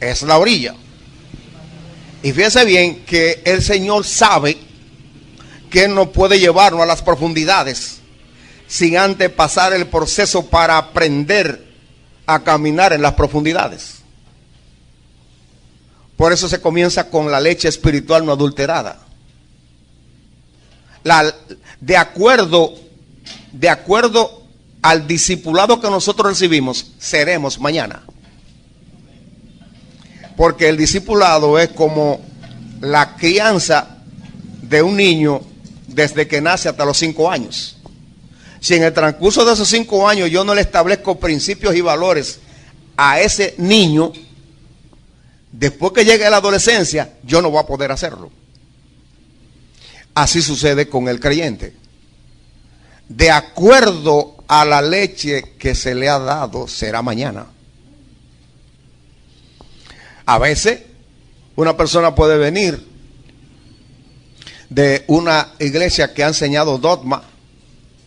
es la orilla. Y fíjese bien que el Señor sabe que Él no puede llevarnos a las profundidades sin antes pasar el proceso para aprender a caminar en las profundidades. Por eso se comienza con la leche espiritual no adulterada. De acuerdo al discipulado que nosotros recibimos, seremos mañana. Porque el discipulado es como la crianza de un niño desde que nace hasta los 5 años. Si en el transcurso de esos 5 años yo no le establezco principios y valores a ese niño, después que llegue a la adolescencia, yo no voy a poder hacerlo. Así sucede con el creyente. De acuerdo a la leche que se le ha dado, será mañana. A veces, una persona puede venir de una iglesia que ha enseñado dogma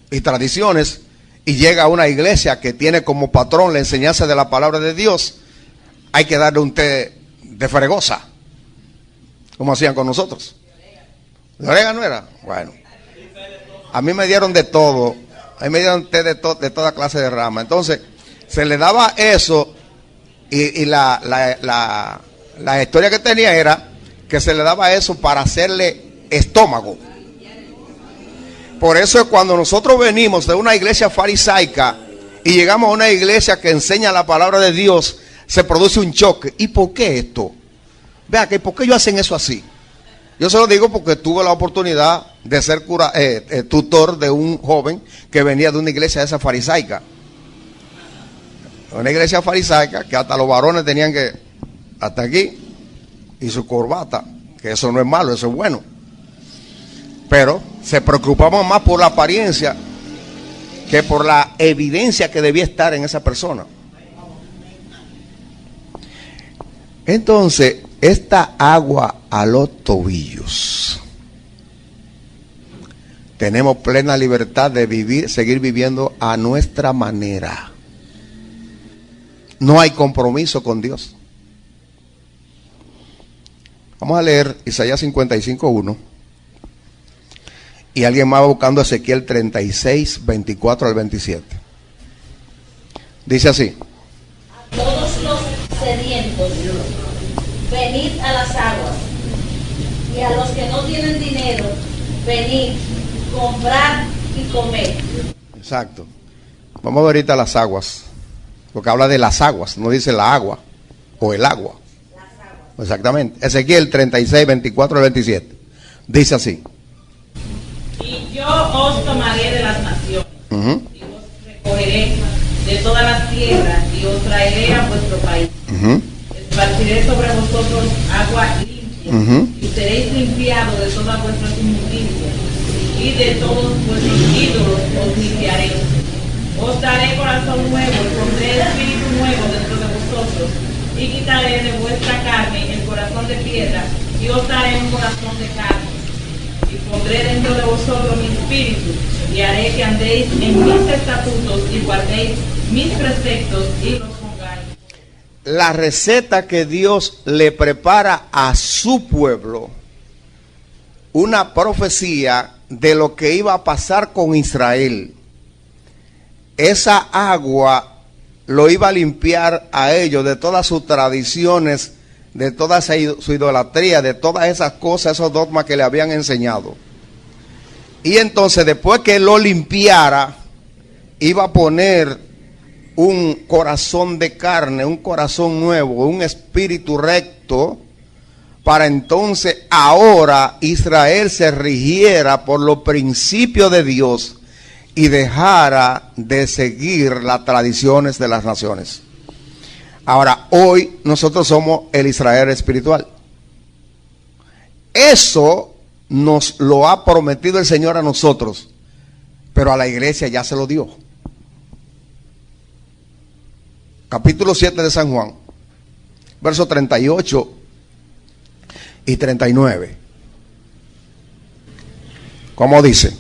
y tradiciones y llega a una iglesia que tiene como patrón la enseñanza de la palabra de Dios. Hay que darle un té de fregosa, como hacían con nosotros. ¿De orégano era? Bueno, a mí me dieron de todo. A mí me dieron té de toda clase de rama. Entonces, se le daba eso y la historia que tenía era que se le daba eso para hacerle estómago. Por eso es cuando nosotros venimos de una iglesia farisaica y llegamos a una iglesia que enseña la palabra de Dios, se produce un choque. ¿Y por qué esto? Vea que ¿por qué ellos hacen eso así? Yo se lo digo porque tuve la oportunidad de ser tutor de un joven que venía de una iglesia de esa farisaica. Una iglesia farisaica que hasta los varones tenían que, hasta aquí, y su corbata, que eso no es malo, eso es bueno. Pero se preocupaban más por la apariencia que por la evidencia que debía estar en esa persona. Entonces, esta agua a los tobillos, tenemos plena libertad de vivir, seguir viviendo a nuestra manera. No hay compromiso con Dios. Vamos a leer Isaías 55:1. Y alguien más va buscando Ezequiel 36, 24 al 27. Dice así: a todos los sedientos, venid a las aguas, y a los que no tienen dinero, venid, comprad y comed. Exacto. Vamos a ver ahorita las aguas, porque habla de las aguas, no dice la agua o el agua. Las aguas. Exactamente. Ezequiel 36, 24 al 27. Dice así: y yo os tomaré de las naciones, y os recogeré de todas las tierras, y os traeré a vuestro país. Esparciré sobre vosotros agua limpia, y seréis limpiados de todas vuestras injusticias, y de todos vuestros ídolos os limpiaré. Os daré corazón nuevo, y pondré espíritu nuevo dentro de vosotros, y quitaré de vuestra carne el corazón de piedra, y os daré un corazón de carne. Y pondré dentro de vosotros mi espíritu, y haré que andéis en mis estatutos y guardéis mis preceptos y los pongáis. La receta que Dios le prepara a su pueblo, una profecía de lo que iba a pasar con Israel. Esa agua lo iba a limpiar a ellos de todas sus tradiciones, de toda su idolatría, de todas esas cosas, esos dogmas que le habían enseñado. Y entonces después que lo limpiara, iba a poner un corazón de carne, un corazón nuevo, un espíritu recto, para entonces ahora Israel se rigiera por los principios de Dios y dejara de seguir las tradiciones de las naciones. Ahora, hoy nosotros somos el Israel espiritual. Eso nos lo ha prometido el Señor a nosotros, pero a la iglesia ya se lo dio. Capítulo 7 de San Juan, versos 38 y 39. ¿Cómo dice?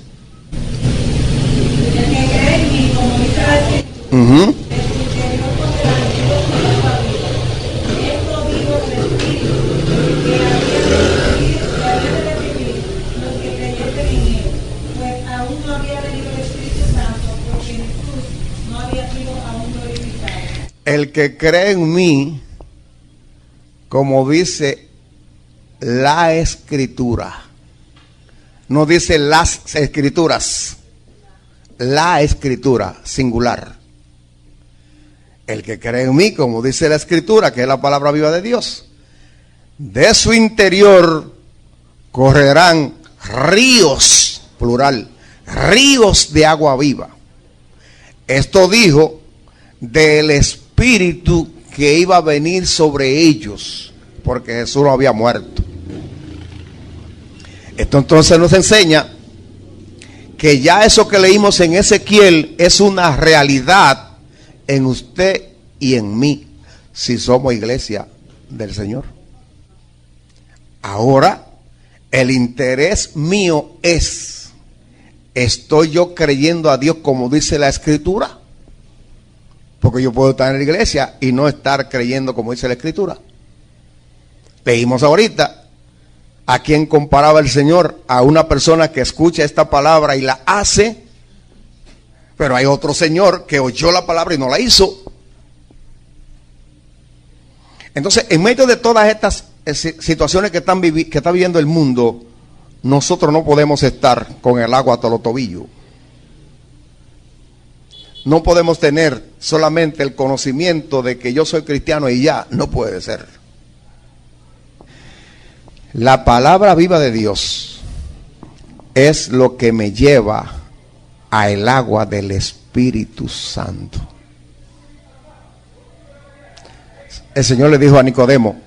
el que cree en mí, como dice la Escritura, no dice las Escrituras, la Escritura, singular. El que cree en mí, como dice la Escritura, que es la palabra viva de Dios, de su interior correrán ríos, plural, ríos de agua viva. Esto dijo del Espíritu que iba a venir sobre ellos, porque Jesús no había muerto. Esto entonces nos enseña que ya eso que leímos en Ezequiel es una realidad en usted y en mí, si somos iglesia del Señor. Ahora, el interés mío es, ¿estoy yo creyendo a Dios como dice la Escritura? Porque yo puedo estar en la iglesia y no estar creyendo como dice la Escritura. Leímos ahorita a quien comparaba el Señor, a una persona que escucha esta palabra y la hace, pero hay otro señor que oyó la palabra y no la hizo. Entonces, en medio de todas estas situaciones que está viviendo el mundo, nosotros no podemos estar con el agua hasta los tobillos. No podemos tener solamente el conocimiento de que yo soy cristiano y ya, no puede ser. La palabra viva de Dios es lo que me lleva a el agua del Espíritu Santo. El Señor le dijo a Nicodemo,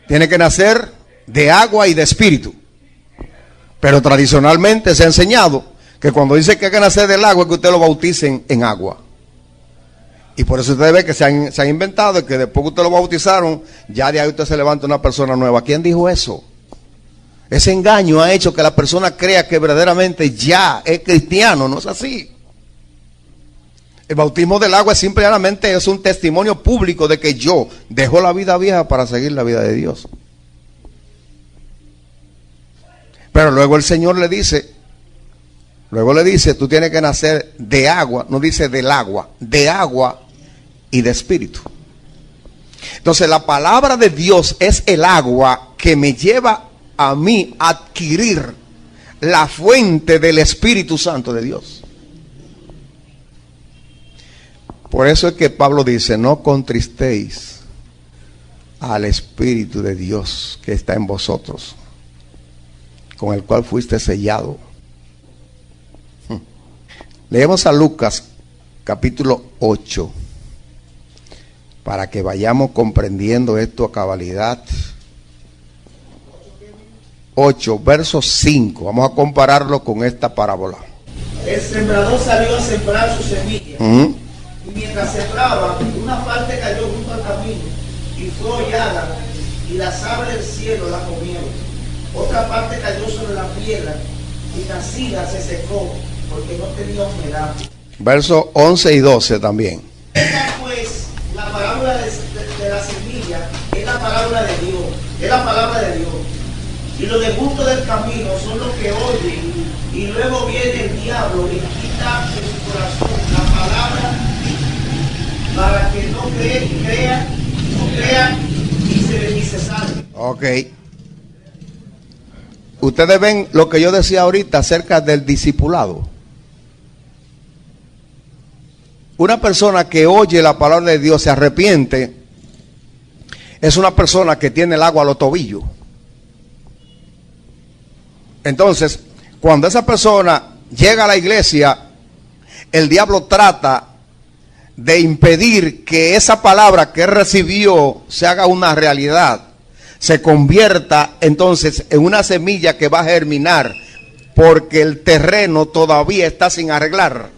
tiene que nacer de agua y de espíritu. Pero tradicionalmente se ha enseñado que cuando dice que hay que nacer del agua, es que usted lo bauticen en agua. Y por eso usted ve que se han inventado que después que usted lo bautizaron, ya de ahí usted se levanta una persona nueva. ¿Quién dijo eso? Ese engaño ha hecho que la persona crea que verdaderamente ya es cristiano. No es así. El bautismo del agua simplemente es un testimonio público de que yo dejo la vida vieja para seguir la vida de Dios. Pero luego el Señor le dice, tú tienes que nacer de agua, no dice del agua, de agua y de espíritu. Entonces la palabra de Dios es el agua que me lleva a mí a adquirir la fuente del Espíritu Santo de Dios. Por eso es que Pablo dice, no contristéis al Espíritu de Dios que está en vosotros, con el cual fuiste sellado. Leemos a Lucas capítulo 8 para que vayamos comprendiendo esto a cabalidad. 8, verso 5. Vamos a compararlo con esta parábola. El sembrador salió a sembrar su semilla. Y mientras sembraba, una parte cayó junto al camino y fue hollada, y las aves del cielo la comieron. Otra parte cayó sobre la piedra y nacida se secó porque no tenía humedad. Verso 11 y 12 también. Esta pues, la parábola de la semilla, es la parábola de Dios, es la palabra de Dios. Y los de junto del camino son los que oyen, y luego viene el diablo y quita de su corazón la palabra para que no crean y se salven. Ok. Ustedes ven lo que yo decía ahorita acerca del discipulado. Una persona que oye la palabra de Dios, se arrepiente, es una persona que tiene el agua a los tobillos. Entonces, cuando esa persona llega a la iglesia, el diablo trata de impedir que esa palabra que él recibió se haga una realidad, se convierta entonces en una semilla que va a germinar, porque el terreno todavía está sin arreglar.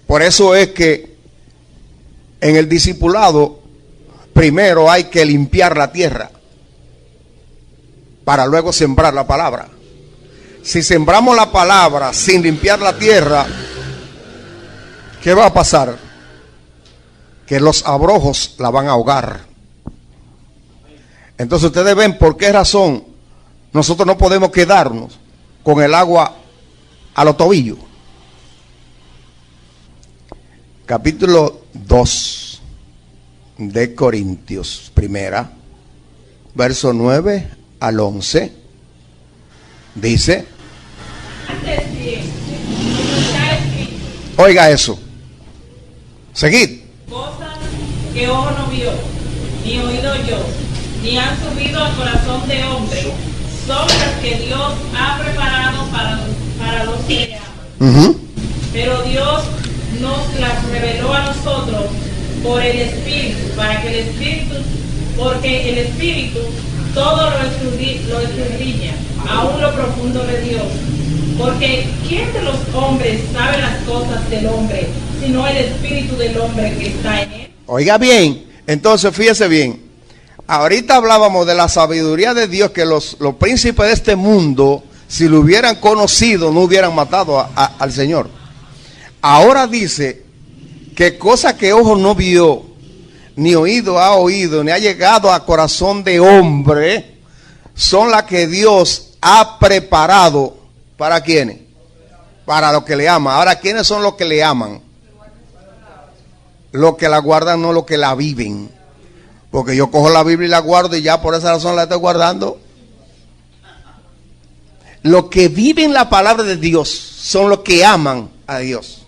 Por eso es que en el discipulado primero hay que limpiar la tierra para luego sembrar la palabra. Si sembramos la palabra sin limpiar la tierra, ¿qué va a pasar? Que los abrojos la van a ahogar. Entonces ustedes ven por qué razón nosotros no podemos quedarnos con el agua a los tobillos. capítulo 2 de Corintios, primera, verso 9 al 11, dice, oiga eso, seguid. Cosas que ojo no vio, ni oído yo, ni han subido al corazón de hombre, son las que Dios ha preparado para los que le aman. Pero Dios nos las reveló a nosotros por el Espíritu, porque el Espíritu todo lo escudriña, aún lo profundo de Dios. Porque ¿quién de los hombres sabe las cosas del hombre, sino el Espíritu del hombre que está en él? Oiga bien, entonces fíjese bien. Ahorita hablábamos de la sabiduría de Dios, que los príncipes de este mundo, si lo hubieran conocido, no hubieran matado al Señor. Ahora dice que cosa que ojo no vio, ni oído ha oído, ni ha llegado a corazón de hombre, son las que Dios ha preparado. ¿Para quiénes? Para los que le aman. Ahora, ¿quiénes son los que le aman? Los que la guardan, no los que la viven. Porque yo cojo la Biblia y la guardo y ya por esa razón la estoy guardando. Los que viven la palabra de Dios son los que aman a Dios.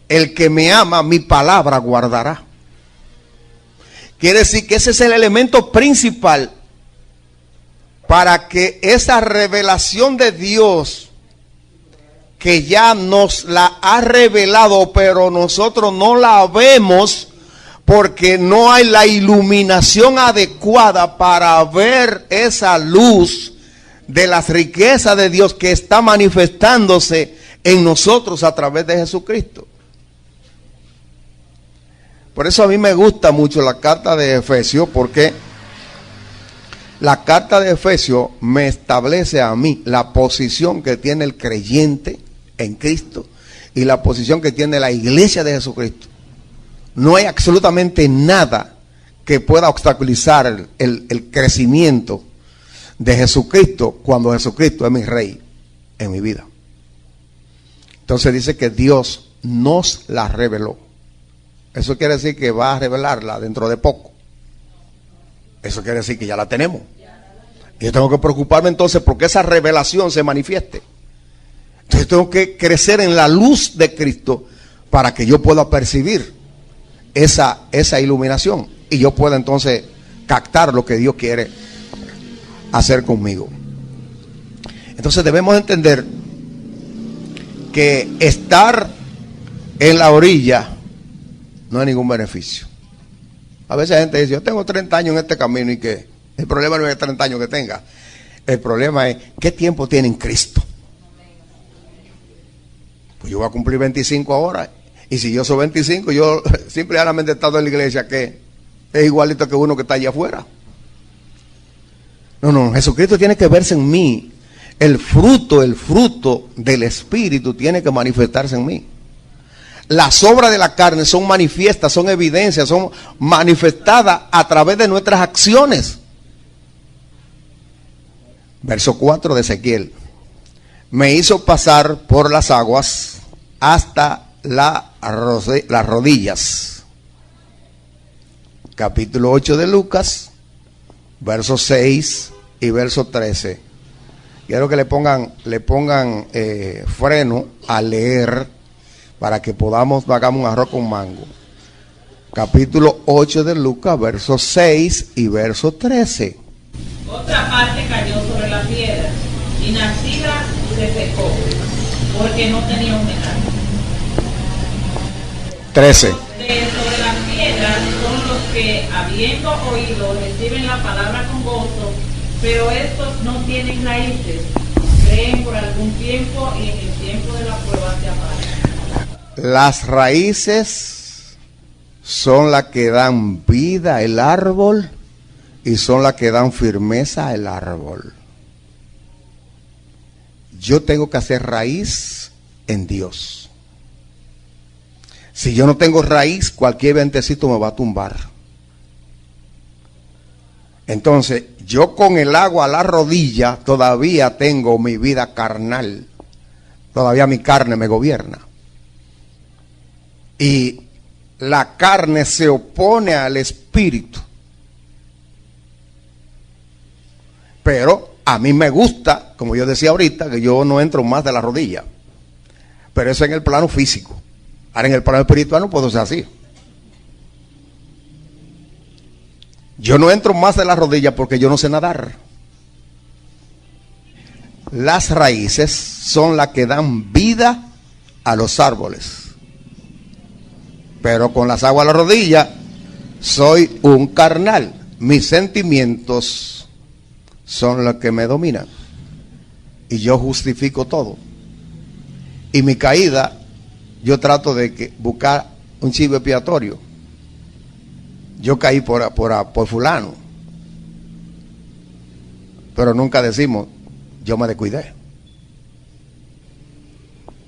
El que me ama, mi palabra guardará. Quiere decir que ese es el elemento principal para que esa revelación de Dios, que ya nos la ha revelado, pero nosotros no la vemos porque no hay la iluminación adecuada para ver esa luz de las riquezas de Dios que está manifestándose en nosotros a través de Jesucristo. Por eso a mí me gusta mucho la carta de Efesios, porque la carta de Efesios me establece a mí la posición que tiene el creyente en Cristo y la posición que tiene la iglesia de Jesucristo. No hay absolutamente nada que pueda obstaculizar el crecimiento de Jesucristo cuando Jesucristo es mi rey en mi vida. Entonces dice que Dios nos la reveló. Eso quiere decir que va a revelarla dentro de poco. Eso quiere decir que ya la tenemos. Y yo tengo que preocuparme entonces porque esa revelación se manifieste. Entonces tengo que crecer en la luz de Cristo para que yo pueda percibir esa iluminación y yo pueda entonces captar lo que Dios quiere hacer conmigo. Entonces debemos entender que estar en la orilla no hay ningún beneficio. A veces la gente dice, yo tengo 30 años en este camino y que el problema no es 30 años que tenga. El problema es, ¿qué tiempo tiene en Cristo? Pues yo voy a cumplir 25 ahora. Y si yo soy 25, yo simplemente he estado en la iglesia que es igualito que uno que está allá afuera. No, Jesucristo tiene que verse en mí. El fruto del Espíritu tiene que manifestarse en mí. Las obras de la carne son manifiestas, son evidencias, son manifestadas a través de nuestras acciones. Verso 4 de Ezequiel. Me hizo pasar por las aguas hasta las rodillas. Capítulo 8 de Lucas, verso 6 y verso 13. Quiero que le pongan freno a leer para que hagamos un arroz con mango. Capítulo 8 de Lucas, verso 6 y verso 13. Otra parte cayó sobre la piedra y nacida se secó, porque no tenía humedad. 13. Sobre las piedras son los que, habiendo oído, reciben la palabra con gozo, pero estos no tienen raíces, creen por algún tiempo y en el tiempo de la prueba se apagan. Las raíces son las que dan vida al árbol y son las que dan firmeza al árbol. Yo tengo que hacer raíz en Dios. Si yo no tengo raíz, cualquier ventecito me va a tumbar. Entonces, yo con el agua a la rodilla todavía tengo mi vida carnal. Todavía mi carne me gobierna. Y la carne se opone al espíritu. Pero a mí me gusta, como yo decía ahorita, que yo no entro más de la rodilla. Pero eso en el plano físico. Ahora en el plano espiritual no puedo ser así. Yo no entro más de la rodilla porque yo no sé nadar. Las raíces son las que dan vida a los árboles. Pero con las aguas a la rodilla soy un carnal. Mis sentimientos son los que me dominan. Y yo justifico todo. Y mi caída, yo trato de buscar un chivo expiatorio. Yo caí por fulano. Pero nunca decimos, yo me descuidé.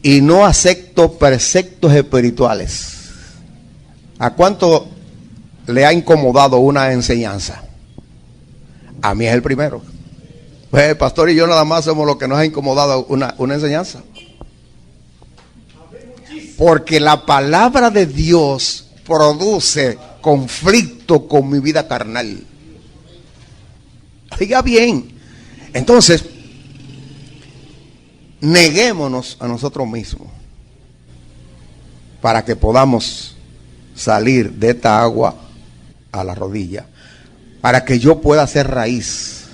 Y no acepto preceptos espirituales. ¿A cuánto le ha incomodado una enseñanza? A mí es el primero. Pues el pastor y yo nada más somos los que nos ha incomodado una enseñanza. Porque la palabra de Dios produce conflicto con mi vida carnal. Oiga bien. Entonces, neguémonos a nosotros mismos para que podamos salir de esta agua a la rodilla, para que yo pueda hacer raíz.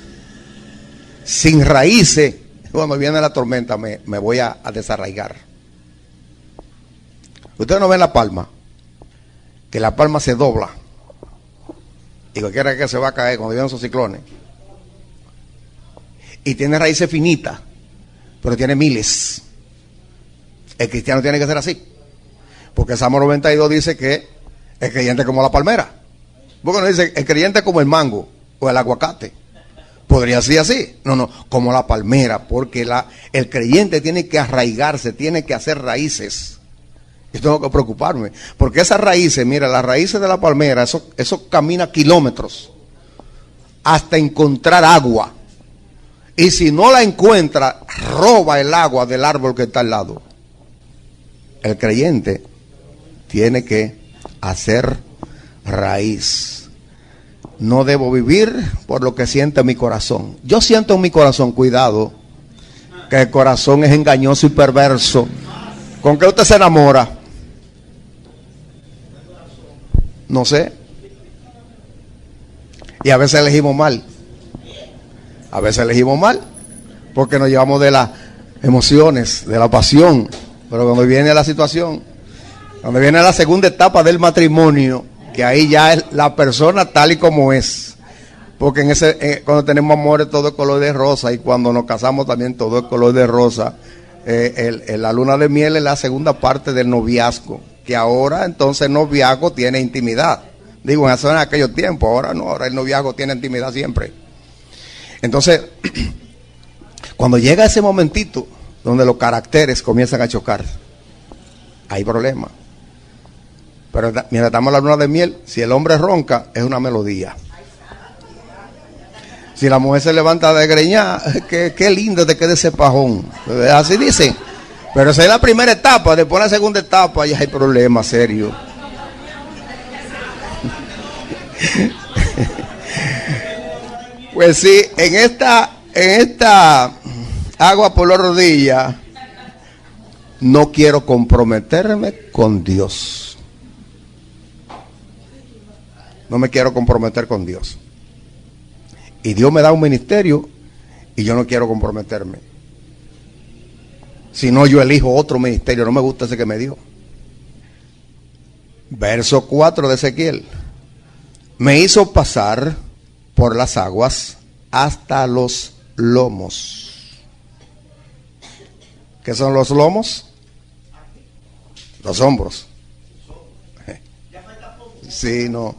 Sin raíces, cuando viene la tormenta me voy a desarraigar. Ustedes no ven la palma, que la palma se dobla y cualquiera que se va a caer cuando vienen esos ciclones, y tiene raíces finitas, pero tiene miles. El cristiano tiene que ser así, porque Salmo 92 dice que el creyente es como la palmera. Porque no dice el creyente es como el mango o el aguacate. Podría ser así. No, como la palmera, porque el creyente tiene que arraigarse, tiene que hacer raíces. Yo tengo que preocuparme, porque esas raíces, mira, las raíces de la palmera, eso camina kilómetros hasta encontrar agua. Y si no la encuentra, roba el agua del árbol que está al lado. El creyente tiene que hacer raíz. No debo vivir por lo que siente mi corazón. Yo siento en mi corazón, cuidado, que el corazón es engañoso y perverso. ¿Con qué usted se enamora? No sé. Y a veces elegimos mal. A veces elegimos mal, porque nos llevamos de las emociones, de la pasión. Pero cuando viene la situación, cuando viene la segunda etapa del matrimonio, que ahí ya es la persona tal y como es. Porque cuando tenemos amores todo es color de rosa, y cuando nos casamos también todo es color de rosa. La luna de miel es la segunda parte del noviazgo, que ahora entonces el noviazgo tiene intimidad. Digo, eso en aquellos tiempos, ahora no, ahora el noviazgo tiene intimidad siempre. Entonces, cuando llega ese momentito donde los caracteres comienzan a chocar, hay problema. Pero mientras estamos en la luna de miel, si el hombre ronca, es una melodía. Si la mujer se levanta de greñar, qué lindo te queda ese pajón. Así dicen. Pero esa es la primera etapa, después la segunda etapa ya hay problemas serios. Pues sí, en esta agua por la rodilla, no quiero comprometerme con Dios. No me quiero comprometer con Dios. Y Dios me da un ministerio y yo no quiero comprometerme. Si no, yo elijo otro ministerio. No me gusta ese que me dio. Verso 4 de Ezequiel. Me hizo pasar por las aguas hasta los lomos. ¿Qué son los lomos? Los hombros. Sí, no.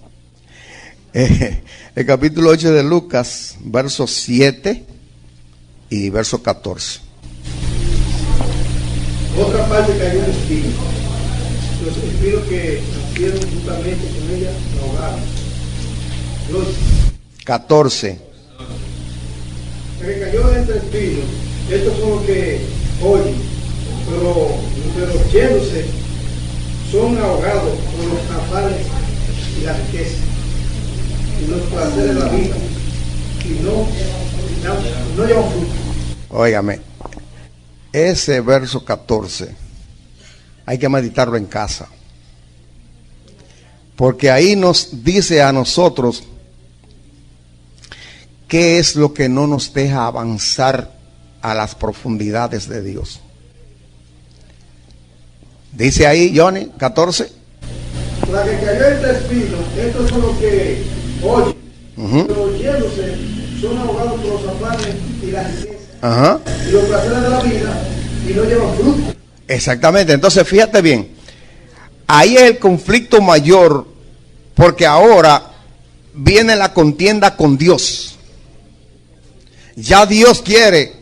El capítulo 8 de Lucas, versos 7 y verso 14. Otra parte cayó en espino. Los espinos que nacieron juntamente con ella la ahogaron. 14. Que cayó entre espinos. Estos son los que oyen, pero yéndose son ahogados por los afanes y la riqueza y los placeres de la vida y no llevan fruto. Óigame, ese verso 14 hay que meditarlo en casa, porque ahí nos dice a nosotros qué es lo que no nos deja avanzar a las profundidades de Dios. Dice ahí, Johnny, 14. La que cayó entre espinos, estos son los que oyen, pero oyéndose son ahogados por los afanes y la riqueza y los placeres de la vida y no llevan fruto. Exactamente, entonces fíjate bien, ahí es el conflicto mayor, porque ahora viene la contienda con Dios. Ya Dios quiere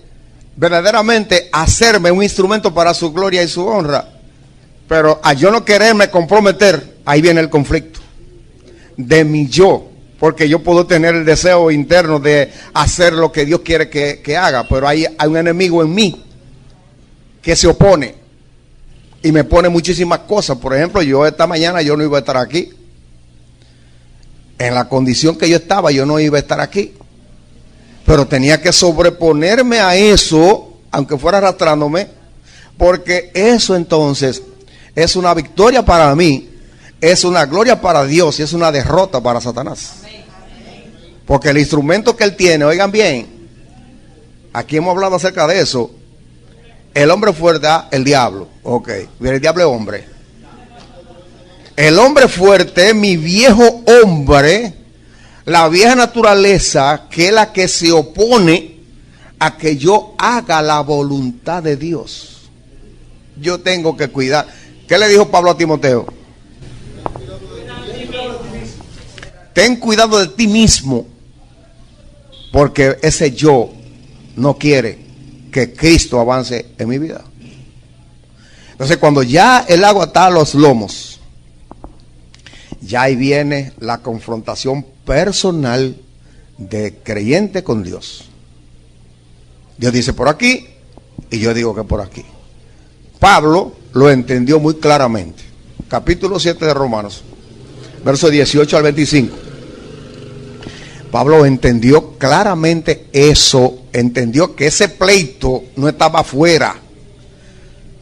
verdaderamente hacerme un instrumento para su gloria y su honra, pero a yo no quererme comprometer, ahí viene el conflicto de mi yo, porque yo puedo tener el deseo interno de hacer lo que Dios quiere que haga, pero hay un enemigo en mí que se opone y me pone muchísimas cosas. Por ejemplo, yo esta mañana yo no iba a estar aquí, en la condición que yo estaba yo no iba a estar aquí, pero tenía que sobreponerme a eso, aunque fuera arrastrándome, porque eso entonces es una victoria para mí, es una gloria para Dios y es una derrota para Satanás. Porque el instrumento que él tiene, oigan bien, aquí hemos hablado acerca de eso, el hombre fuerte, el diablo, ok, el diablo es hombre. El hombre fuerte, mi viejo hombre, la vieja naturaleza, que es la que se opone a que yo haga la voluntad de Dios. Yo tengo que cuidar. ¿Qué le dijo Pablo a Timoteo? Ten cuidado de ti mismo, porque ese yo no quiere que Cristo avance en mi vida. Entonces, cuando ya el agua está a los lomos, ya ahí viene la confrontación personal de creyente con Dios. Dios dice por aquí y yo digo que por aquí. Pablo lo entendió muy claramente. Capítulo 7 de Romanos, verso 18 al 25. Pablo entendió claramente eso, entendió que ese pleito no estaba afuera.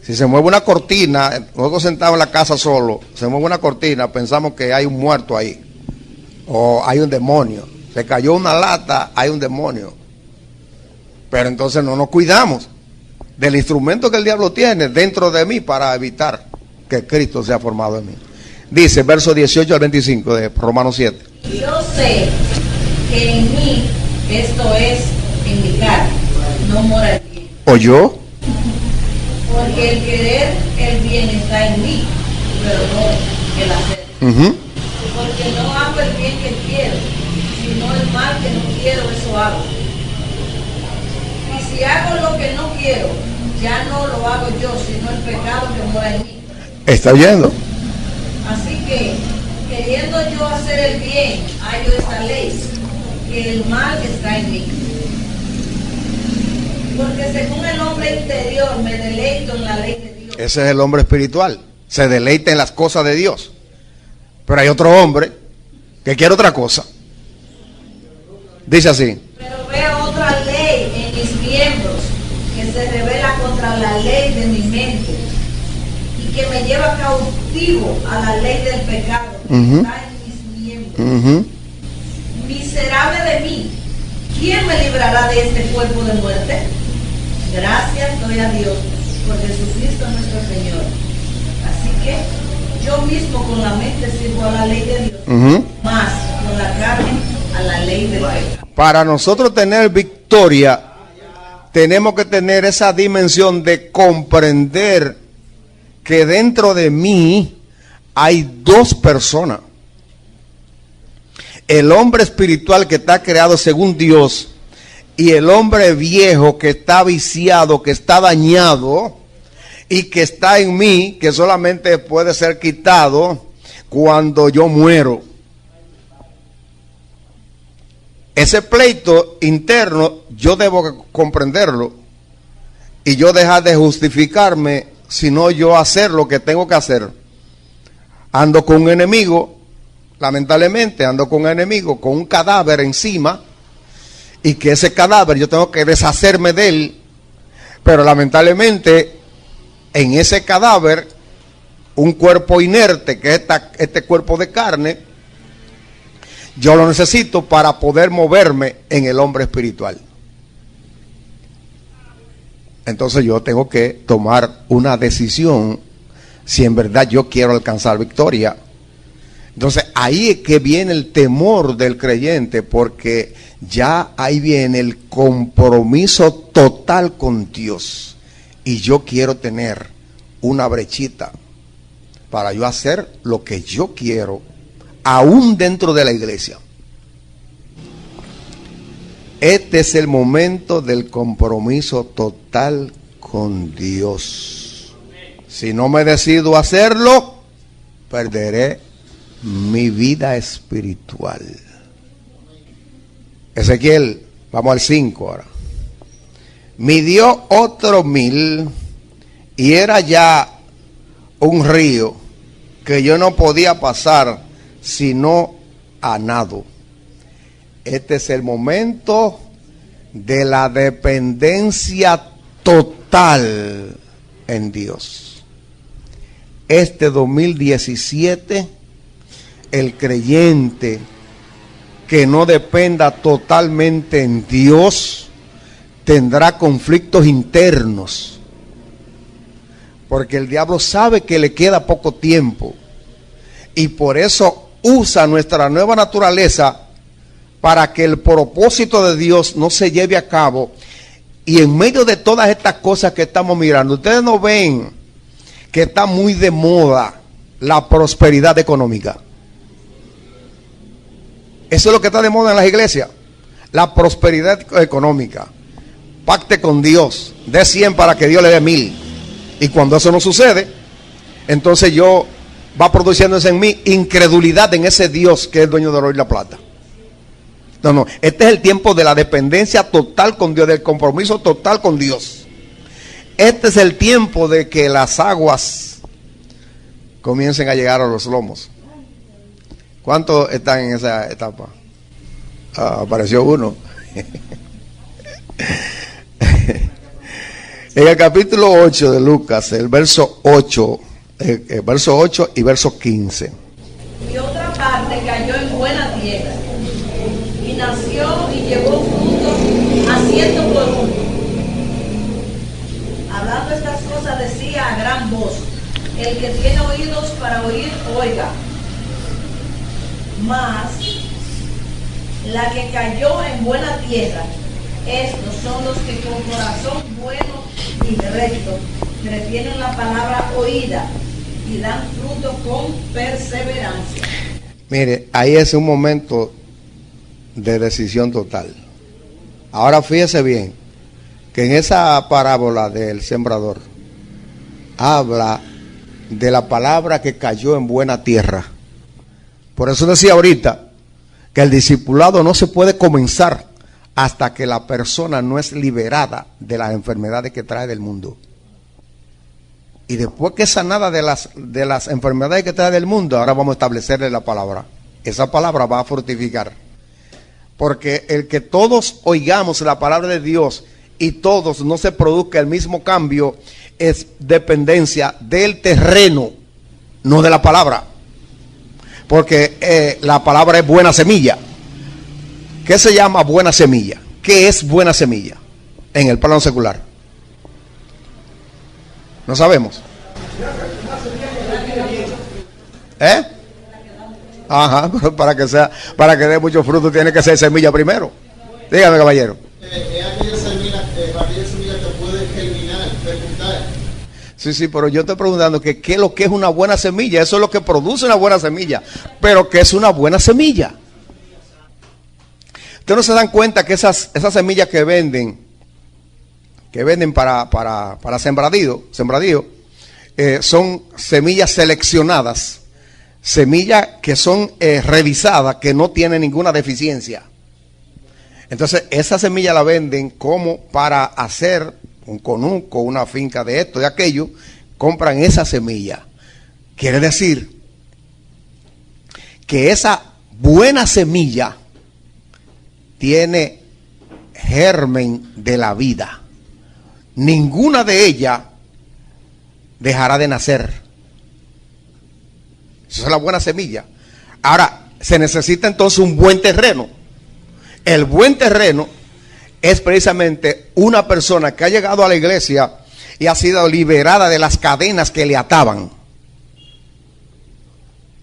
Si se mueve una cortina, luego sentado en la casa solo, se mueve una cortina, pensamos que hay un muerto ahí, o hay un demonio. Se cayó una lata, hay un demonio. Pero entonces no nos cuidamos del instrumento que el diablo tiene dentro de mí para evitar que Cristo sea formado en mí. Dice, verso 18 al 25 de Romanos 7. Yo sé que en mí, esto es, en mi carne, no mora el bien. ¿Oyó? Porque el querer el bien está en mí, pero no el hacer. Porque no hago el bien que quiero, sino el mal que no quiero, eso hago. Y si hago lo que no quiero, ya no lo hago yo, sino el pecado que mora en mí. ¿Está oyendo? Así que, queriendo yo hacer el bien, hallo esta ley, que el mal está en mí. Porque según el hombre interior me deleito en la ley de Dios. Ese es el hombre espiritual, se deleita en las cosas de Dios. Pero hay otro hombre que quiere otra cosa. Dice así. Pero veo otra ley en mis miembros que se revela contra la ley de mi mente y que me lleva cautivo a la ley del pecado que está en mis miembros. Miserable de mí, ¿quién me librará de este cuerpo de muerte? Gracias doy a Dios por Jesucristo nuestro Señor. Así que yo mismo con la mente sirvo a la ley de Dios, más con la carne a la ley del pecado. Para nosotros tener victoria, tenemos que tener esa dimensión de comprender que dentro de mí hay dos personas. El hombre espiritual que está creado según Dios y el hombre viejo que está viciado, que está dañado y que está en mí, que solamente puede ser quitado cuando yo muero. Ese pleito interno yo debo comprenderlo y yo dejar de justificarme, sino yo hacer lo que tengo que hacer ando con un enemigo, lamentablemente ando con un enemigo, con un cadáver encima, y que ese cadáver yo tengo que deshacerme de él, pero lamentablemente en ese cadáver, un cuerpo inerte, que es este cuerpo de carne, yo lo necesito para poder moverme en el hombre espiritual. Entonces yo tengo que tomar una decisión si en verdad yo quiero alcanzar victoria. Entonces ahí es que viene el temor del creyente, porque ya ahí viene el compromiso total con Dios. Y yo quiero tener una brechita para yo hacer lo que yo quiero, aún dentro de la iglesia. Este es el momento del compromiso total con Dios. Si no me decido hacerlo, perderé mi vida espiritual. Ezequiel, vamos al 5 ahora. Midió otro 1000 y era ya un río que yo no podía pasar sino a nado. Este es el momento de la dependencia total en Dios. Este 2017, el creyente que no dependa totalmente en Dios tendrá conflictos internos, porque el diablo sabe que le queda poco tiempo y por eso usa nuestra nueva naturaleza para que el propósito de Dios no se lleve a cabo. Y en medio de todas estas cosas que estamos mirando, ustedes no ven que está muy de moda la prosperidad económica. Eso es lo que está de moda en las iglesias, la prosperidad económica. Pacte con Dios, dé 100 para que Dios le dé 1000. Y cuando eso no sucede, entonces va produciéndose en mí incredulidad en ese Dios que es el dueño del oro y la plata. No, este es el tiempo de la dependencia total con Dios, del compromiso total con Dios. Este es el tiempo de que las aguas comiencen a llegar a los lomos. ¿Cuántos están en esa etapa? Apareció uno. En el capítulo 8 de Lucas, el verso 8 y verso 15. Y otra parte cayó en buena tierra, y nació y llevó fruto a 100 por uno. Hablando estas cosas decía a gran voz: el que tiene oídos para oír, oiga. Mas la que cayó en buena tierra, estos son los que con corazón bueno y recto retienen la palabra oída y dan fruto con perseverancia. Mire, ahí es un momento de decisión total. Ahora fíjese bien que en esa parábola del sembrador habla de la palabra que cayó en buena tierra. Por eso decía ahorita que el discipulado no se puede comenzar hasta que la persona no es liberada de las enfermedades que trae del mundo. Y después que es sanada de las enfermedades que trae del mundo, ahora vamos a establecerle la palabra. Esa palabra va a fortificar. Porque el que todos oigamos la palabra de Dios y todos no se produzca el mismo cambio es dependencia del terreno, no de la palabra. Porque la palabra es buena semilla. ¿Qué se llama buena semilla? ¿Qué es buena semilla en el plano secular? No sabemos. Ajá, para que dé mucho fruto tiene que ser semilla primero. Dígame, caballero. Es aquella semilla que puede germinar, fecundar. Sí, pero yo estoy preguntando que qué es lo que es una buena semilla. Eso es lo que produce una buena semilla. Pero ¿qué es una buena semilla? Ustedes no se dan cuenta que esas semillas que venden para sembradío, son semillas seleccionadas, semillas que son revisadas, que no tienen ninguna deficiencia. Entonces esa semilla la venden como para hacer un conuco, una finca de esto, de aquello, compran esa semilla. Quiere decir que esa buena semilla tiene germen de la vida. Ninguna de ellas dejará de nacer. Esa es la buena semilla. Ahora, se necesita entonces un buen terreno. El buen terreno es precisamente una persona que ha llegado a la iglesia y ha sido liberada de las cadenas que le ataban.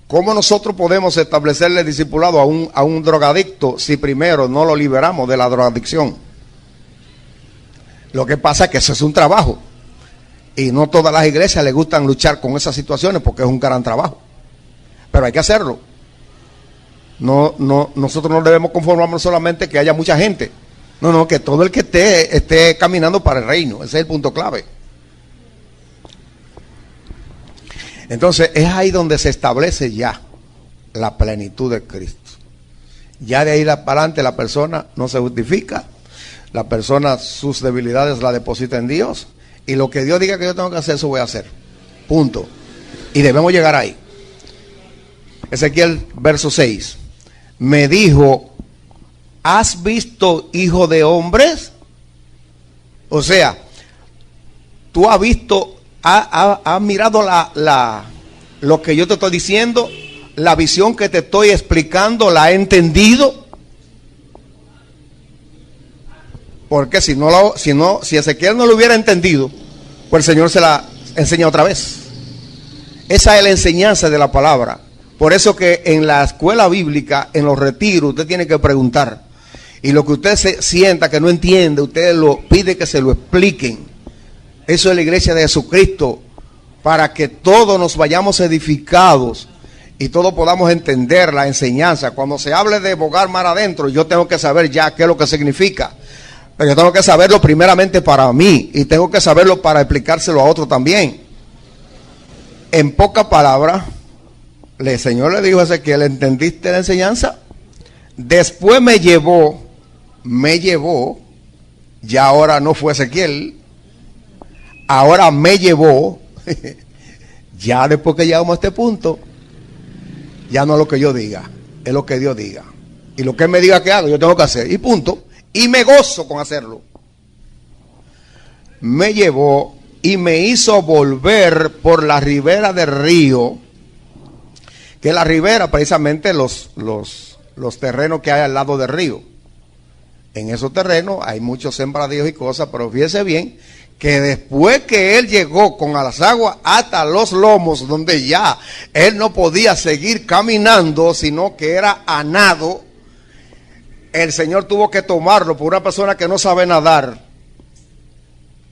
¿Cómo nosotros podemos establecerle discipulado a un drogadicto si primero no lo liberamos de la drogadicción? Lo que pasa es que eso es un trabajo. Y no todas las iglesias les gustan luchar con esas situaciones porque es un gran trabajo. Pero hay que hacerlo. Nosotros no debemos conformarnos solamente que haya mucha gente. No, que todo el que esté caminando para el reino. Ese es el punto clave. Entonces es ahí donde se establece ya la plenitud de Cristo. Ya de ahí para adelante la persona no se justifica. La persona sus debilidades la deposita en Dios. Y lo que Dios diga que yo tengo que hacer, eso voy a hacer. Punto. Y debemos llegar ahí. Ezequiel verso 6. Me dijo, ¿has visto hijo de hombres? O sea, tú has visto, has mirado lo que yo te estoy diciendo, la visión que te estoy explicando, ¿la has entendido? Porque si Ezequiel no lo hubiera entendido, pues el Señor se la enseña otra vez. Esa es la enseñanza de la palabra. Por eso que en la escuela bíblica, en los retiros, usted tiene que preguntar. Y lo que usted se sienta que no entiende, usted lo pide que se lo expliquen. Eso es la iglesia de Jesucristo, para que todos nos vayamos edificados y todos podamos entender la enseñanza. Cuando se hable de bogar mar adentro, yo tengo que saber ya qué es lo que significa. Pero yo tengo que saberlo primeramente para mí y tengo que saberlo para explicárselo a otro también. En pocas palabras, el Señor le dijo a Ezequiel, ¿entendiste la enseñanza? Después me llevó, ya ahora no fue Ezequiel, ahora me llevó, ya después que llegamos a este punto, ya no es lo que yo diga, es lo que Dios diga. Y lo que Él me diga que haga, yo tengo que hacer, y punto. Y me gozo con hacerlo. Me llevó y me hizo volver por la ribera del río, que la ribera precisamente los terrenos que hay al lado del río. En esos terrenos hay muchos sembradíos y cosas, pero fíjese bien que después que él llegó con las aguas hasta los lomos, donde ya él no podía seguir caminando, sino que era a nado, el Señor tuvo que tomarlo por una persona que no sabe nadar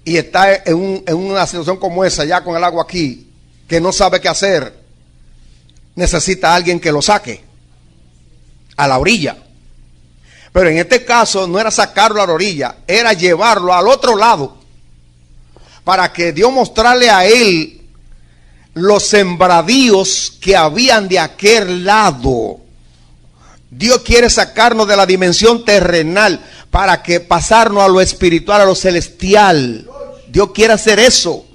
y está en una situación como esa, ya con el agua aquí, que no sabe qué hacer. Necesita a alguien que lo saque a la orilla. Pero en este caso no era sacarlo a la orilla, era llevarlo al otro lado, para que Dios mostrarle a él los sembradíos que habían de aquel lado. Dios quiere sacarnos de la dimensión terrenal para que pasarnos a lo espiritual, a lo celestial. Dios quiere hacer eso,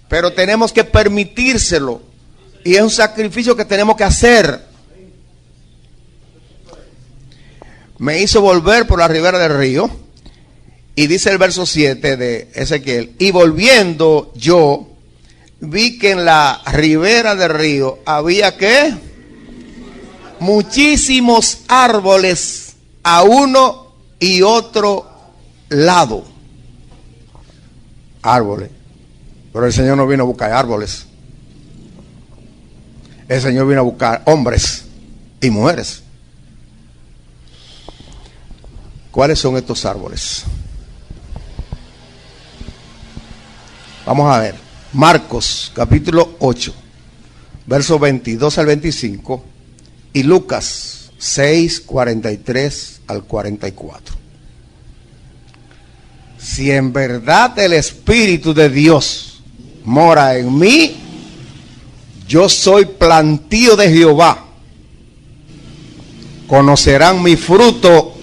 pero tenemos que permitírselo. Y es un sacrificio que tenemos que hacer. Me hizo volver por la ribera del río. Y dice el verso 7 de Ezequiel. Y volviendo yo, vi que en la ribera del río había ¿qué? Muchísimos árboles a uno y otro lado. Árboles. Pero el Señor no vino a buscar árboles. El Señor vino a buscar hombres y mujeres. ¿Cuáles son estos árboles? Vamos a ver. Marcos capítulo 8, versos 22 al 25 y Lucas 6, 43 al 44. Si en verdad el Espíritu de Dios mora en mí, yo soy plantío de Jehová. Conocerán mi fruto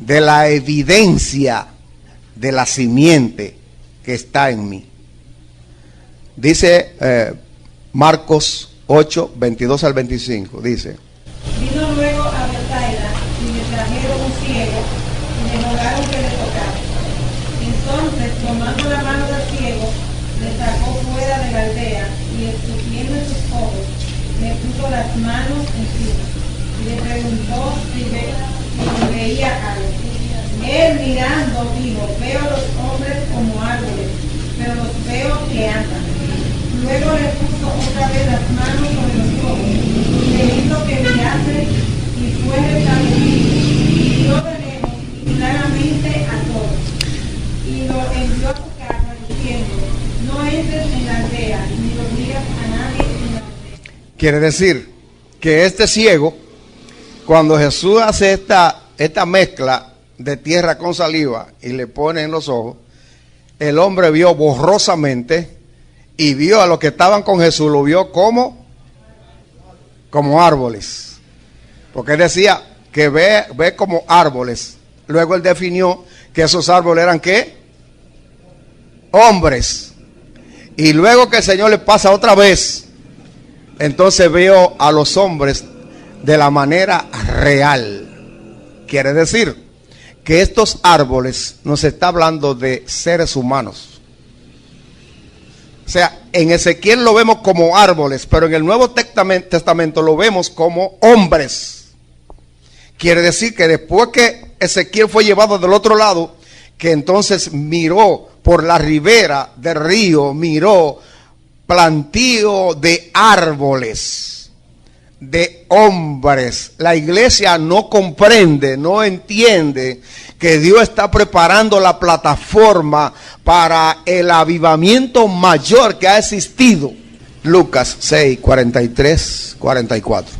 de la evidencia de la simiente que está en mí. Dice Marcos 8, 22 al 25. Dice: Vino luego a Bethsaida y le trajeron un ciego y le rogaron que le tocara. Entonces, tomando la mano del ciego, le sacó fuera de la aldea y escupiendo en sus ojos, le puso las manos encima y le preguntó si veía algo. Él mirando dijo: veo a los hombres como árboles, pero los veo que andan. Luego le puso otra vez las manos sobre los ojos y le hizo que mirase y fue restablecido. Y vio de lejos y claramente a todos. Y lo envió a su casa diciendo: no entres en la aldea ni lo digas a nadie en la aldea. Quiere decir que este ciego, cuando Jesús hace esta mezcla de tierra con saliva y le pone en los ojos, el hombre vio borrosamente y vio a los que estaban con Jesús, lo vio como árboles. Porque él decía que ve como árboles. Luego él definió que esos árboles eran ¿qué? Hombres. Y luego que el Señor le pasa otra vez, entonces veo a los hombres de la manera real. Quiere decir que estos árboles nos está hablando de seres humanos. O sea, en Ezequiel lo vemos como árboles, pero en el Nuevo Testamento lo vemos como hombres. Quiere decir que después que Ezequiel fue llevado del otro lado, que entonces miró por la ribera del río, miró plantío de árboles, de hombres. La iglesia no comprende, no entiende que Dios está preparando la plataforma para el avivamiento mayor que ha existido. Lucas 6, 43, 44.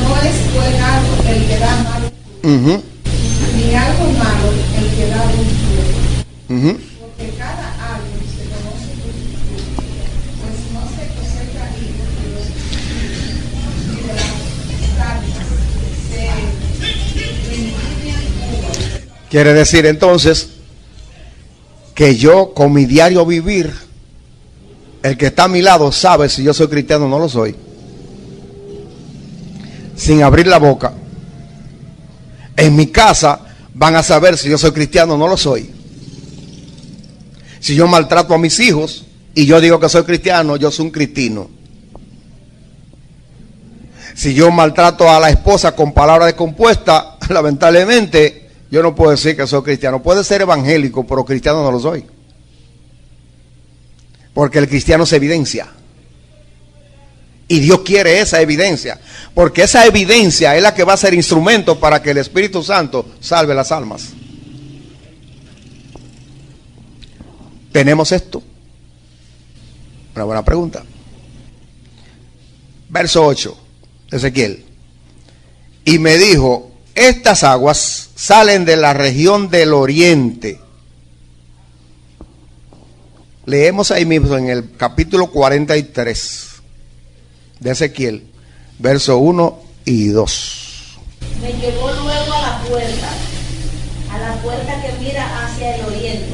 No es buen árbol el que da malo fruto, ni algo malo el que da buen fruto. Porque cada árbol se conoce por su fruto, pues no se cosecha higos de los frutos, ni de las zarzas se vendimian uvas. Quiere decir entonces que yo con mi diario vivir, el que está a mi lado sabe si yo soy cristiano o no lo soy, sin abrir la boca. En mi casa van a saber si yo soy cristiano o no lo soy. Si yo maltrato a mis hijos y yo digo que soy cristiano, yo soy un cristino. Si yo maltrato a la esposa con palabras descompuestas, lamentablemente yo no puedo decir que soy cristiano. Puede ser evangélico, pero cristiano no lo soy. Porque el cristiano se evidencia. Y Dios quiere esa evidencia. Porque esa evidencia es la que va a ser instrumento para que el Espíritu Santo salve las almas. ¿Tenemos esto? Una buena pregunta. Verso 8, Ezequiel. Y me dijo: estas aguas salen de la región del oriente. Leemos ahí mismo en el capítulo 43 de Ezequiel, verso 1 y 2. Me llevó luego a la puerta que mira hacia el oriente.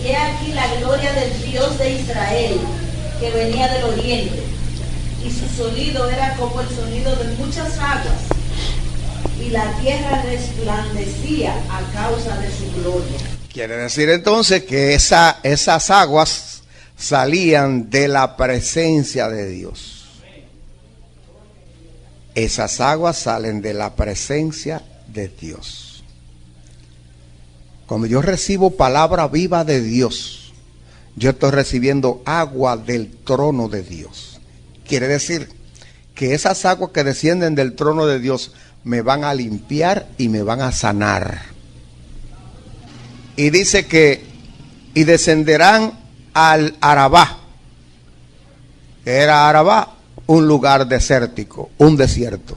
Y he aquí la gloria del Dios de Israel, que venía del oriente. Y su sonido era como el sonido de muchas aguas. Y la tierra resplandecía a causa de su gloria. Quiere decir entonces que esas aguas salían de la presencia de Dios. Esas aguas salen de la presencia de Dios. Cuando yo recibo palabra viva de Dios, yo estoy recibiendo agua del trono de Dios. Quiere decir que esas aguas que descienden del trono de Dios me van a limpiar y me van a sanar. Y dice que y descenderán al Arabá. Era Arabá un lugar desértico, un desierto.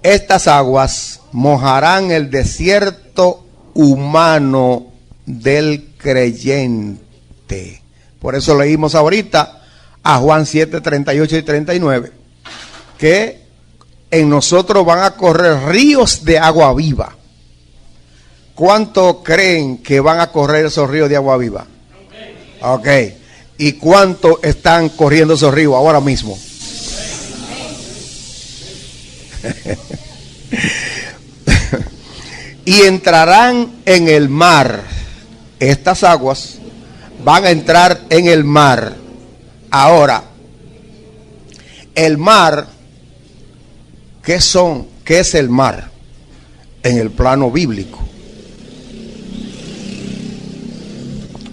Estas aguas mojarán el desierto humano del creyente. Por eso leímos ahorita a Juan 7, 38 y 39, que en nosotros van a correr ríos de agua viva. ¿Cuánto creen que van a correr esos ríos de agua viva? Ok. ¿Y cuánto están corriendo esos ríos ahora mismo? Y entrarán en el mar. Estas aguas van a entrar en el mar. Ahora, el mar, ¿qué es el mar en el plano bíblico?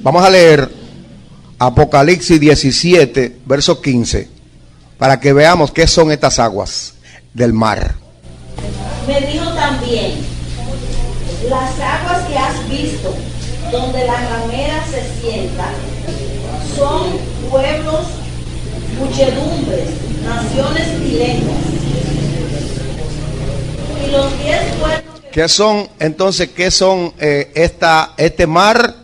Vamos a leer Apocalipsis 17, verso 15, para que veamos qué son estas aguas del mar. Me dijo también: las aguas que has visto, donde la ramera se sienta, son pueblos, muchedumbres, naciones y lenguas. Y los 10 pueblos que... ¿Qué son entonces? ¿Qué son este mar?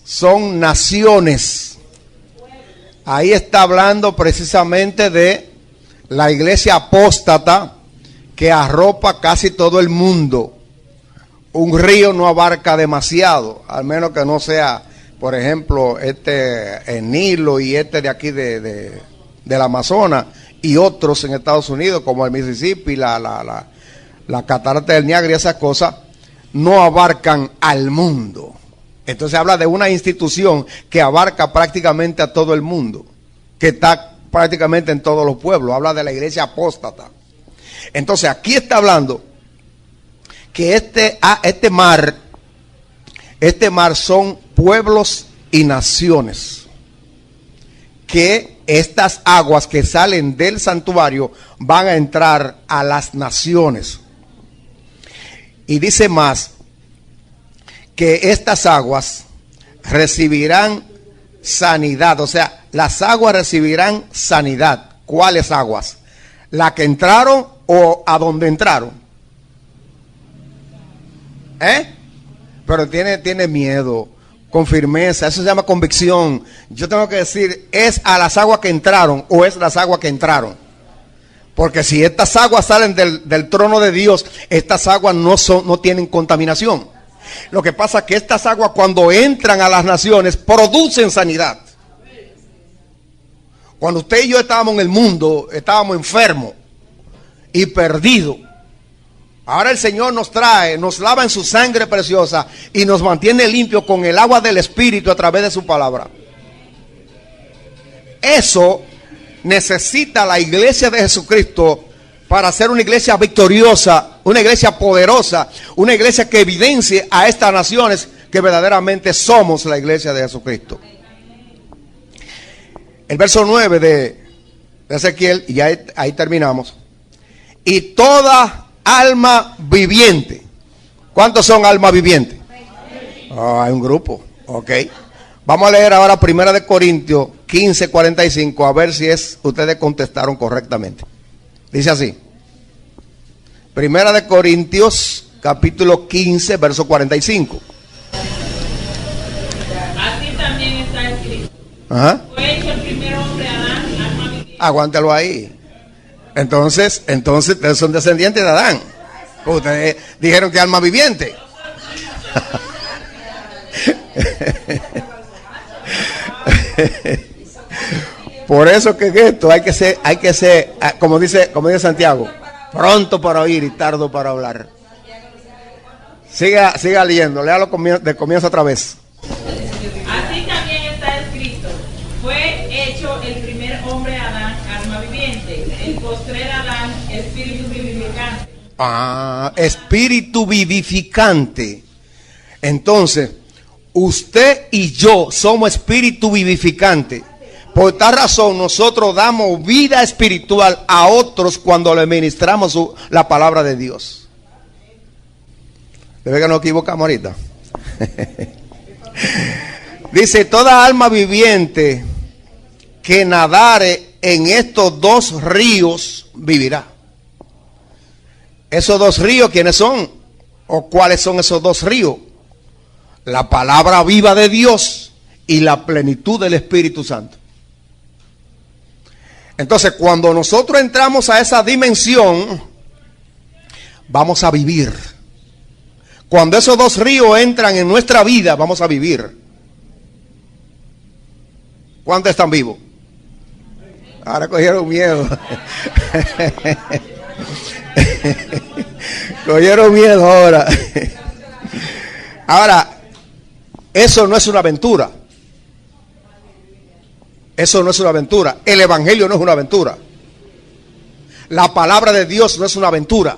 Son naciones. Ahí está hablando precisamente de la iglesia apóstata que arropa casi todo el mundo. Un río no abarca demasiado, al menos que no sea, por ejemplo, el Nilo y de aquí del Amazonas y otros en Estados Unidos como el Mississippi, la catarata del Niágara y esas cosas, no abarcan al mundo. Entonces habla de una institución que abarca prácticamente a todo el mundo, que está prácticamente en todos los pueblos. Habla de la iglesia apóstata. Entonces aquí está hablando que este mar son pueblos y naciones, que estas aguas que salen del santuario van a entrar a las naciones. Y dice más, que estas aguas recibirán sanidad. O sea, las aguas recibirán sanidad. ¿Cuáles aguas? ¿La que entraron o a donde entraron? Pero tiene miedo, con firmeza. Eso se llama convicción. Yo tengo que decir, ¿es a las aguas que entraron o es las aguas que entraron? Porque si estas aguas salen del trono de Dios, estas aguas no tienen contaminación. Lo que pasa es que estas aguas, cuando entran a las naciones, producen sanidad. Cuando usted y yo estábamos en el mundo, estábamos enfermos y perdidos. Ahora el Señor nos lava en su sangre preciosa y nos mantiene limpios con el agua del Espíritu a través de su palabra. Eso necesita la iglesia de Jesucristo para ser una iglesia victoriosa, una iglesia poderosa, una iglesia que evidencie a estas naciones que verdaderamente somos la iglesia de Jesucristo. El verso 9 de Ezequiel, y ahí terminamos. Y toda alma viviente. ¿Cuántos son almas vivientes? Hay un grupo, ok. Vamos a leer ahora 1 Corintios 15:45, a ver si ustedes contestaron correctamente. Dice así. 1 Corintios capítulo 15, verso 45. Así también está escrito. Ajá. Fue hecho el primer hombre Adán, alma viviente. Aguántalo ahí. Entonces ustedes son descendientes de Adán. Ustedes dijeron que alma viviente. Por eso que esto hay que ser, como dice Santiago, pronto para oír y tardo para hablar. Siga leyendo, léalo de comienzo otra vez. Así también está escrito: fue hecho el primer hombre Adán, alma viviente, el postrer Adán, espíritu vivificante. Espíritu vivificante. Entonces, usted y yo somos espíritu vivificante. Por tal razón nosotros damos vida espiritual a otros cuando le ministramos la palabra de Dios. ¿Debe que nos equivocamos ahorita? Dice, toda alma viviente que nadare en estos dos ríos vivirá. ¿Esos dos ríos quiénes son? ¿O cuáles son esos dos ríos? La palabra viva de Dios y la plenitud del Espíritu Santo. Entonces, cuando nosotros entramos a esa dimensión, vamos a vivir. Cuando esos dos ríos entran en nuestra vida, vamos a vivir. ¿Cuántos están vivos? Ahora cogieron miedo. Cogieron miedo ahora. Ahora, eso no es una aventura. Eso no es una aventura. El evangelio no es una aventura. La palabra de Dios no es una aventura.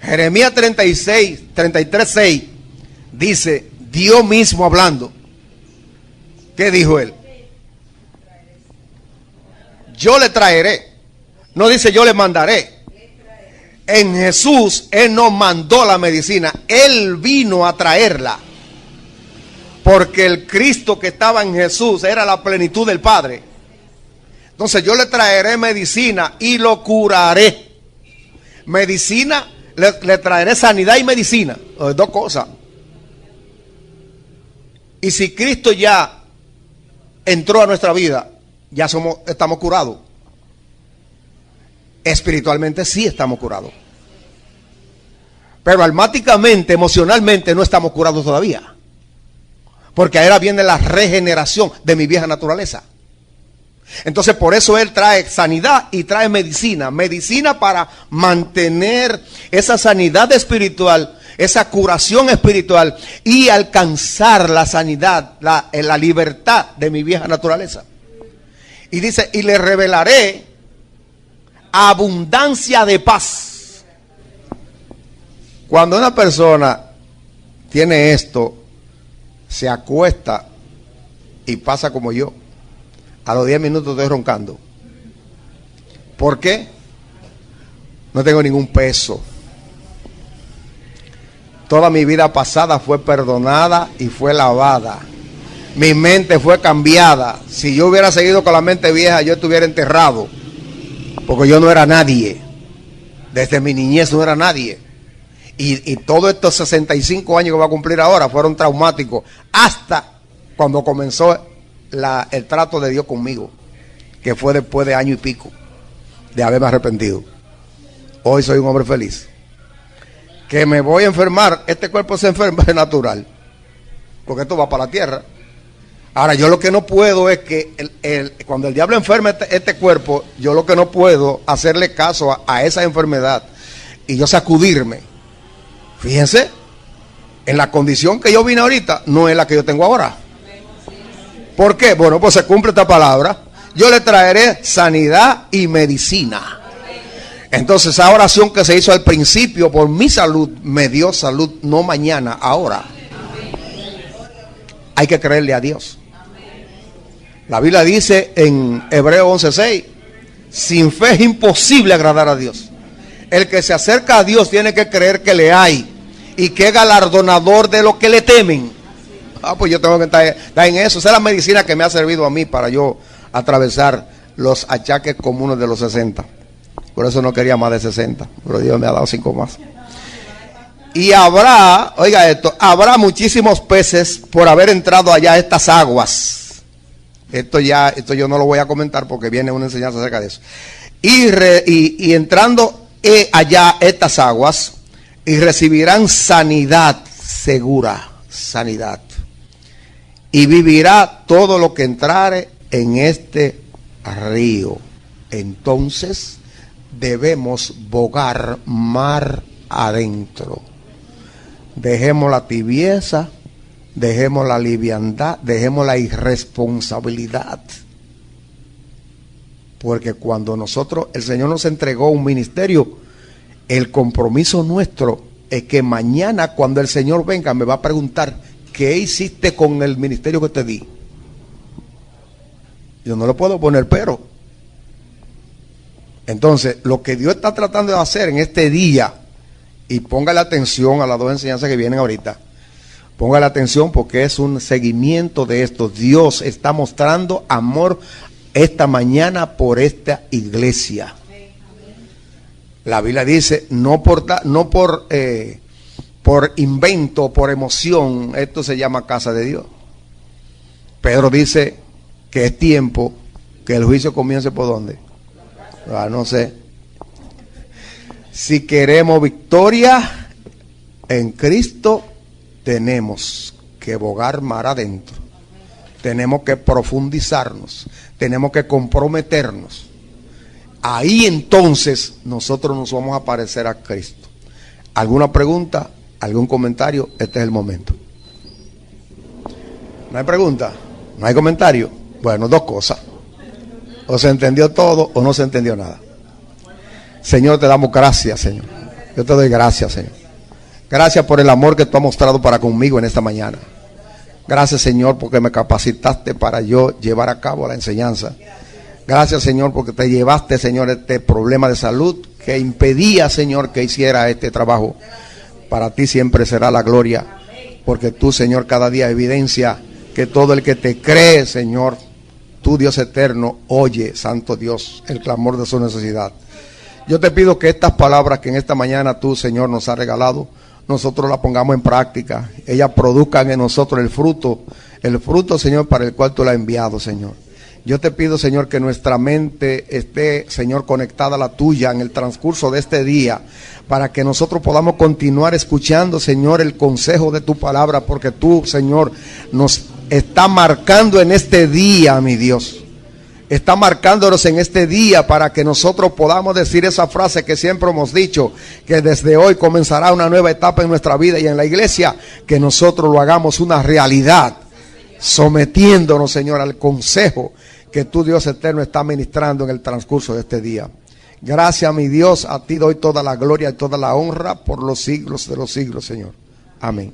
Jeremías 33:6 dice, Dios mismo hablando. ¿Qué dijo él? Yo le traeré. No dice yo le mandaré. En Jesús, Él no mandó la medicina. Él vino a traerla. Porque el Cristo que estaba en Jesús era la plenitud del Padre. Entonces yo le traeré medicina y lo curaré. Medicina, le traeré sanidad y medicina. Dos cosas. Y si Cristo ya entró a nuestra vida, ya estamos curados. Espiritualmente sí estamos curados. Pero almáticamente, emocionalmente no estamos curados todavía. Porque ahora viene la regeneración de mi vieja naturaleza. Entonces por eso Él trae sanidad y trae medicina. Medicina para mantener esa sanidad espiritual, esa curación espiritual y alcanzar la sanidad, la libertad de mi vieja naturaleza. Y dice, y le revelaré abundancia de paz. Cuando una persona tiene esto, se acuesta y pasa como yo. A los 10 minutos estoy roncando. ¿Por qué? No tengo ningún peso. Toda mi vida pasada fue perdonada y fue lavada. Mi mente fue cambiada. Si yo hubiera seguido con la mente vieja, yo estuviera enterrado. Porque yo no era nadie. Desde mi niñez no era nadie. Y todos estos 65 años que voy a cumplir ahora fueron traumáticos. Hasta cuando comenzó el trato de Dios conmigo. Que fue después de año y pico de haberme arrepentido. Hoy soy un hombre feliz. Que me voy a enfermar. Este cuerpo se enferma, es natural. Porque esto va para la tierra. Ahora, yo lo que no puedo es que cuando el diablo enferma este cuerpo, yo lo que no puedo hacerle caso a esa enfermedad y yo sacudirme. Fíjense, en la condición que yo vine ahorita, no es la que yo tengo ahora. ¿Por qué? Bueno, pues se cumple esta palabra. Yo le traeré sanidad y medicina. Entonces, esa oración que se hizo al principio por mi salud, me dio salud, no mañana, ahora. Hay que creerle a Dios. La Biblia dice en Hebreos 11:6, sin fe es imposible agradar a Dios. El que se acerca a Dios tiene que creer que le hay y que es galardonador de los que le temen. Pues yo tengo que estar en eso. Esa es la medicina que me ha servido a mí para yo atravesar los achaques comunes de los 60. Por eso no quería más de 60, pero Dios me ha dado 5 más. Y habrá, oiga esto, habrá muchísimos peces por haber entrado allá a estas aguas. Esto yo no lo voy a comentar porque viene una enseñanza acerca de eso. Y entrando allá estas aguas, y recibirán sanidad segura, sanidad. Y vivirá todo lo que entrare en este río. Entonces debemos bogar mar adentro. Dejemos la tibieza, dejemos la liviandad, dejemos la irresponsabilidad. Porque cuando el Señor nos entregó un ministerio, el compromiso nuestro es que mañana cuando el Señor venga me va a preguntar, ¿qué hiciste con el ministerio que te di? Yo no le puedo poner pero. Entonces, lo que Dios está tratando de hacer en este día, y póngale atención a las dos enseñanzas que vienen ahorita, póngale atención porque es un seguimiento de esto. Dios está mostrando amor esta mañana por esta iglesia. La Biblia dice, no por invento, por emoción, esto se llama casa de Dios. Pedro dice que es tiempo que el juicio comience por ¿dónde? No sé. Si queremos victoria en Cristo, tenemos que bogar mar adentro. Tenemos que profundizarnos. tenemos que comprometernos. Ahí entonces nosotros nos vamos a parecer a Cristo. ¿Alguna pregunta? ¿Algún comentario? Este es el momento. ¿No hay pregunta? ¿No hay comentario? Bueno, dos cosas. O se entendió todo o no se entendió nada. Señor, te damos gracias, Señor. Yo te doy gracias, Señor. Gracias por el amor que tú has mostrado para conmigo en esta mañana. Gracias, Señor, porque me capacitaste para yo llevar a cabo la enseñanza. Gracias, Señor, porque te llevaste, Señor, este problema de salud que impedía, Señor, que hiciera este trabajo. Para ti siempre será la gloria, porque tú, Señor, cada día evidencia que todo el que te cree, Señor, tú, Dios eterno, oye, Santo Dios, el clamor de su necesidad. Yo te pido que estas palabras que en esta mañana tú, Señor, nos has regalado, nosotros las pongamos en práctica. Ellas produzcan en nosotros el fruto, Señor, para el cual tú la has enviado, Señor. Yo te pido, Señor, que nuestra mente esté, Señor, conectada a la tuya en el transcurso de este día, para que nosotros podamos continuar escuchando, Señor, el consejo de tu palabra, porque tú, Señor, nos está marcando en este día, mi Dios. Está marcándonos en este día para que nosotros podamos decir esa frase que siempre hemos dicho, que desde hoy comenzará una nueva etapa en nuestra vida y en la iglesia, que nosotros lo hagamos una realidad, sometiéndonos, Señor, al consejo que tú, Dios eterno, está ministrando en el transcurso de este día. Gracias, mi Dios, a ti doy toda la gloria y toda la honra por los siglos de los siglos, Señor. Amén.